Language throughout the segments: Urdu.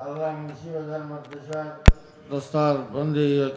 আল্লাহ মুসিবতের মাদ্রাসার দস্তার বন্দি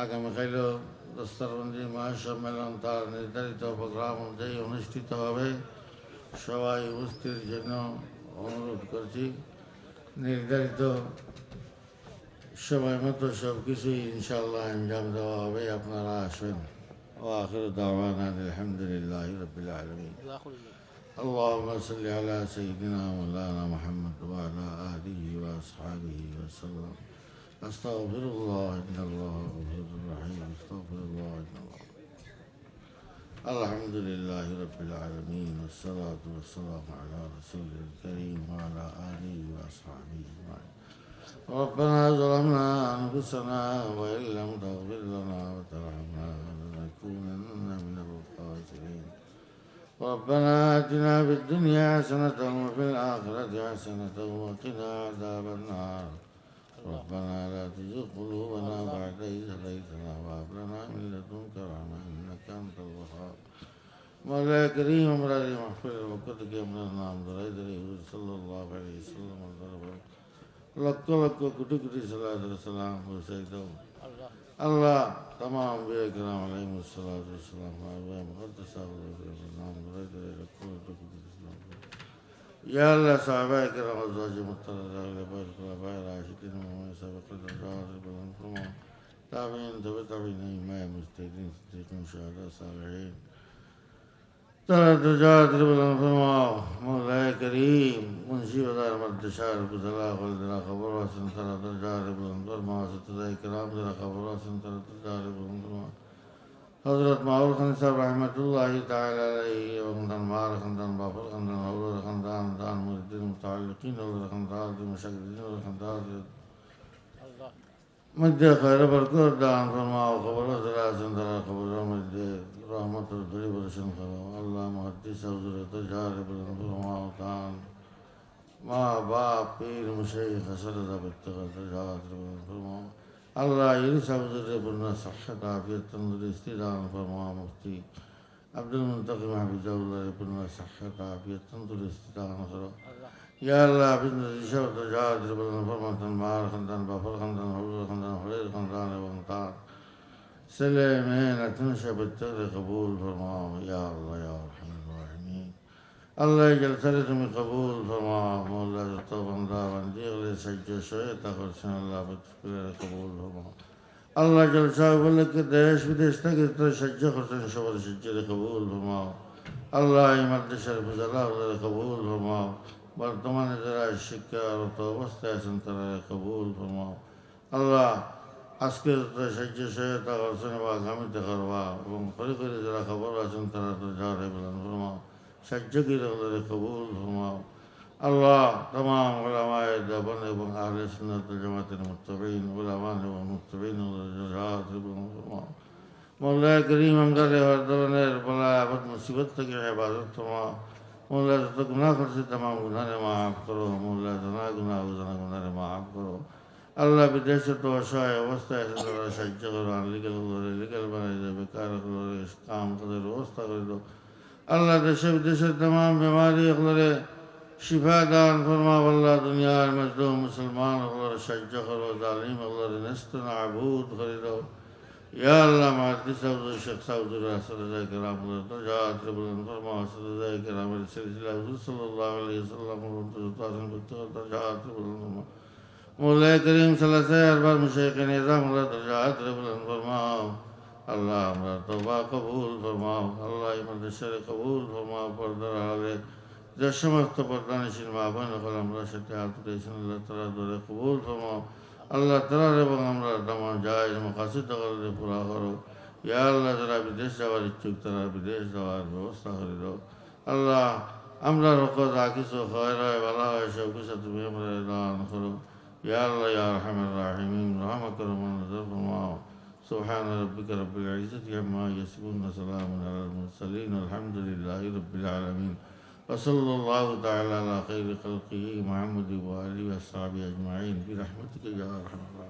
আগামীকালও দস্তারবন্দি মহাসম্মেলন তার নির্ধারিত প্রোগ্রাম অনুযায়ী অনুষ্ঠিত হবে। সবাই উপস্থিতির জন্য অনুরোধ করছি। নির্ধারিত সময় মতো সব কিছুই ইনশাআল্লাহ আঞ্জাম দেওয়া হবে, আপনারা আসবেন। وآخر دعوانا الحمد لله رب العالمين. اللهم صل على سيدنا مولانا محمد وعلى آله وأصحابه وسلم. أستغفر الله إن الله غفور رحيم. أستغفر الله إن الله. الحمد لله رب العالمين والصلاة والسلام على رسوله الكريم وعلى آله وأصحابه أجمعين. ربنا ظلمنا أنفسنا وإن لم تغفر لنا وترحمنا لنكونن من الخاسرين. ربنا آتنا في الدنيا حسنة وفي الآخرة حسنة وقنا عذاب النار. ربنا لا تزغ قلوبنا بعد إذ هديتنا وهب لنا من لدنك رحمة إنك أنت الوهاب. مولا كريم أمرا محفل وقتك من النام دريد صلى الله عليه وسلم لك لك كتو كتو صلاة والسلام وسيدو الله تمام أنبياء الكرام عليهم الصلاة والسلام وأبواب مقدسة والنام دريد يا الله صحابة الكرام أزواج مطلقة لباس الخلفاء الراشدين ومن سبق الرجال بالانفرمان تابعين تابعين إمام مجتهدين صديقين شهداء صالحين ترى الرجال بالانفرمان مولاي كريم منشي ودار مردشار بزلاق والدرا خبر واسن ترى الرجال بالانفرمان ستدعي كرام درا خبر واسن ترى الرجال بالانفرمان حضرت معول خان صاحب رحمۃ اللہ تعالی علیہ وخندان مار خندان بابر خندان اولاد خندان دان مریدین متعلقین اولاد خندان مشاگردین اولاد خندان مدد خیر برکت دان فرماؤ خبر درازن درا خبر مدد رحمت الدری برشن خبر اللہ محدث حضور تجار بلند فرماؤ دان ماں باپ پیر مشیخ سردا بتغ تجار بلند فرماؤ اللہ یرس حضور بلند صحت عافیت تندرستی دان فرماؤ مفتی عبد المنتقم حفظ اللہ بلند صحت عافیت تندرستی دان کرو یا اللہ بزن ریشہ و تجارت بلند فرماؤ تنمار خندان بافر خندان حضور خندان حریر خندان وانتار سلیمین اتنشہ بتغ قبول فرماؤ یا اللہ یا رحم الراحمین اللہ جل سرتم قبول فرماؤ مولا جتو بندہ بندی اغلی سجد شویت اخرسن اللہ بتفکر قبول فرماؤ اللہ جل شاہ بلک دیش بدیش تک سجد خرسن شبر سجد قبول فرماؤ اللہ مد شرف زلاغ قبول فرماؤ برطمان ذرا شکر و توبست ایسن ترہ قبول فرماؤ اللہ اسکر سجد شویت اخرسن باقامی تخروا ومقرق ذرا خبر ایسن ترہ تجار بلند فرماؤ سجد رغل قبول فرماؤ اللہ تمام علماء دیوبند و اہل سنت جماعت المتبعین علماء و متبعین والجزاء بلند فرماؤ مولا کریم امداد ہر دلنے بلا عبد مصیبت تک عبادت فرماؤ مولا تو گناہ کرتے تمام گناہ معاف کرو مولا زنا گناہ معاف کرو اللہ بدیشت و شائع وسط ایسے ذرا شجع قرآن لگل بنائی بیکار کام قدر وسط کر دو اللہ دشت تمام بیماری اخلر شفا دان فرما واللہ دنیا مظلوم مسلمان اخلر شجع کرو ظالم اخلر نست نعبود خریدو یا اللہ محدث حضور شیخ حضور رسول اللہ کرام اخلر تجات ربلن فرما رسول اللہ کرام سلسلہ حضور صلی اللہ علیہ وسلم تجات ربلن فرما مولا کریم صلی اللہ علیہ وسلم مشیخ نظام اخلر تجات ربلن فرما اللہ ہمارا توبہ قبول فرماؤ اللہ امد شر قبول فرماؤ پردر حالے جشمست پردانشین مابین خلم را شتیات ریسن اللہ تعالیٰ دور قبول فرماؤ اللہ تعالیٰ ربنگ ہمارا تمام جائز مقاصد غرد پورا کرو یا اللہ ذرا بدیش جوار چک ترا بدیش جوار بوستا خریدو اللہ ہمارا رقص عاقص و خیر ہے بلا ہے شوکست بھی ہمارا اعلان کرو یا اللہ یا رحم الراحمین رحم کرم نظر فرماؤ سبحان ربك رب العزة عما يصفون وسلام على المرسلين والحمد لله رب العالمين وصلى الله تعالى على خير خلقه محمد وآله وصحبه أجمعين برحمتك يا أرحم الراحمين.